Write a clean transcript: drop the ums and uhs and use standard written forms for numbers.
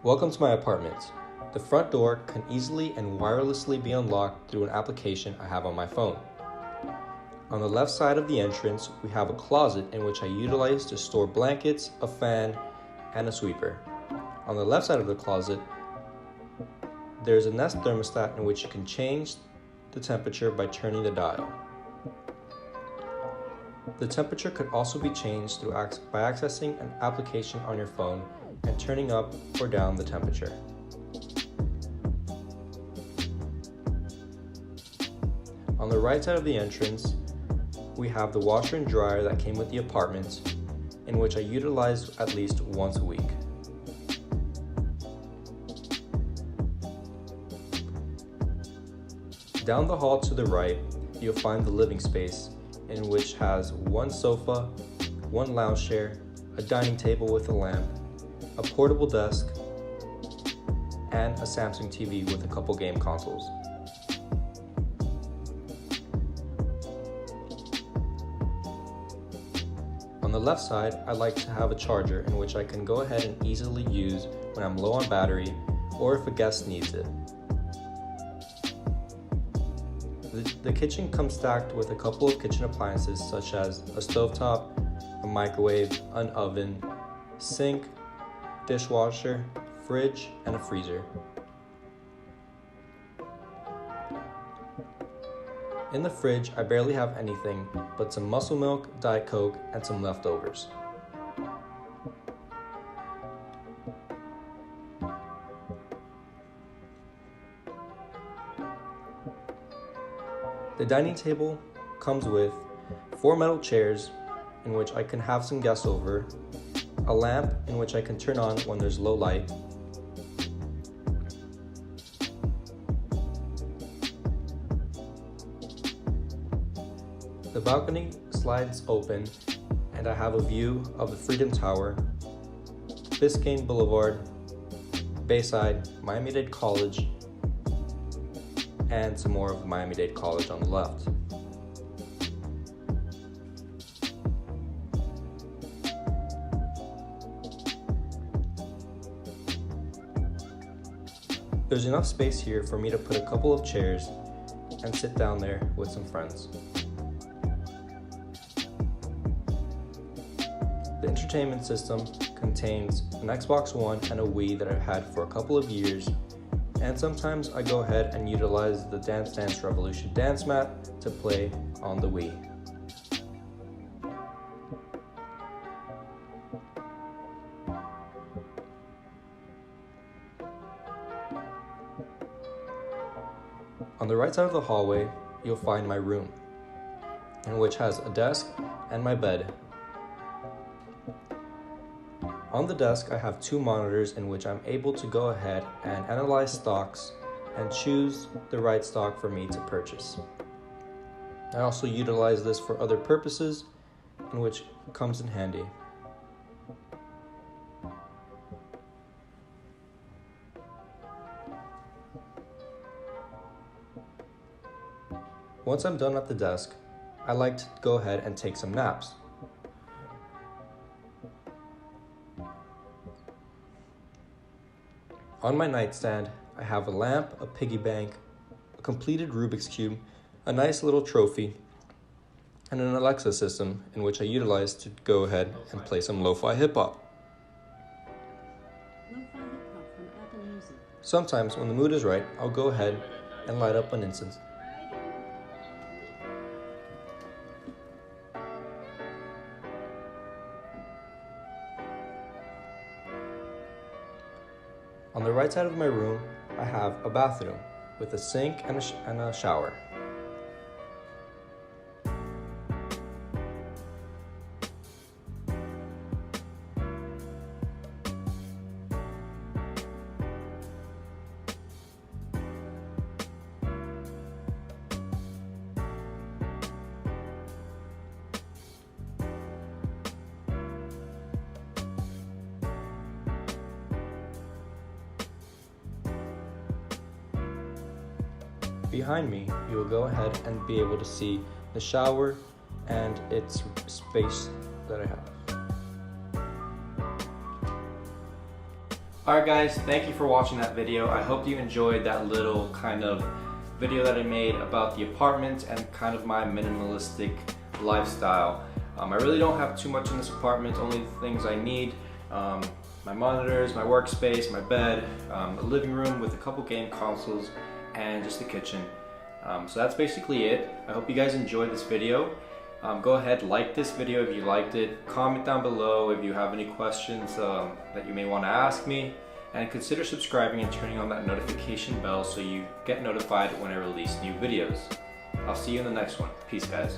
Welcome to my apartment. The front door can easily and wirelessly be unlocked through an application I have on my phone. On the left side of the entrance, we have a closet in which I utilize to store blankets, a fan, and a sweeper. On the left side of the closet, there's a Nest thermostat in which you can change the temperature by turning the dial. The temperature could also be changed by accessing an application on your phone and turning up or down the temperature. On the right side of the entrance, we have the washer and dryer that came with the apartment, in which I utilize at least once a week. Down the hall to the right, you'll find the living space, in which has one sofa, one lounge chair, a dining table with a lamp, a portable desk, and a Samsung TV with a couple game consoles. On the left side, I like to have a charger in which I can go ahead and easily use when I'm low on battery or if a guest needs it. The kitchen comes stacked with a couple of kitchen appliances such as a stovetop, a microwave, an oven, sink, dishwasher, fridge, and a freezer. In the fridge, I barely have anything but some Muscle Milk, Diet Coke, and some leftovers. The dining table comes with 4 metal chairs in which I can have some guests over, a lamp in which I can turn on when there's low light, the balcony slides open and I have a view of the Freedom Tower, Biscayne Boulevard, Bayside, Miami-Dade College, and some more of Miami-Dade College on the left. There's enough space here for me to put a couple of chairs and sit down there with some friends. The entertainment system contains an Xbox One and a Wii that I've had for a couple of years, and sometimes I go ahead and utilize the Dance Dance Revolution dance mat to play on the Wii. On the right side of the hallway, you'll find my room, in which has a desk and my bed. On the desk, I have 2 monitors in which I'm able to go ahead and analyze stocks and choose the right stock for me to purchase. I also utilize this for other purposes, in which comes in handy. Once I'm done at the desk, I like to go ahead and take some naps. On my nightstand, I have a lamp, a piggy bank, a completed Rubik's Cube, a nice little trophy, and an Alexa system in which I utilize to go ahead and play some lo-fi hip-hop. Sometimes, when the mood is right, I'll go ahead and light up an incense. On the right side of my room, I have a bathroom with a sink and a shower. Behind me, you will go ahead and be able to see the shower and its space that I have. Alright guys, thank you for watching that video. I hope you enjoyed that little kind of video that I made about the apartment and kind of my minimalistic lifestyle. I really don't have too much in this apartment, only the things I need. My monitors, my workspace, my bed, a living room with a couple game consoles, and just the kitchen. So that's basically it. I hope you guys enjoyed this video. Go ahead, like this video if you liked it. Comment down below if you have any questions that you may want to ask me. And consider subscribing and turning on that notification bell so you get notified when I release new videos. I'll see you in the next one. Peace, guys.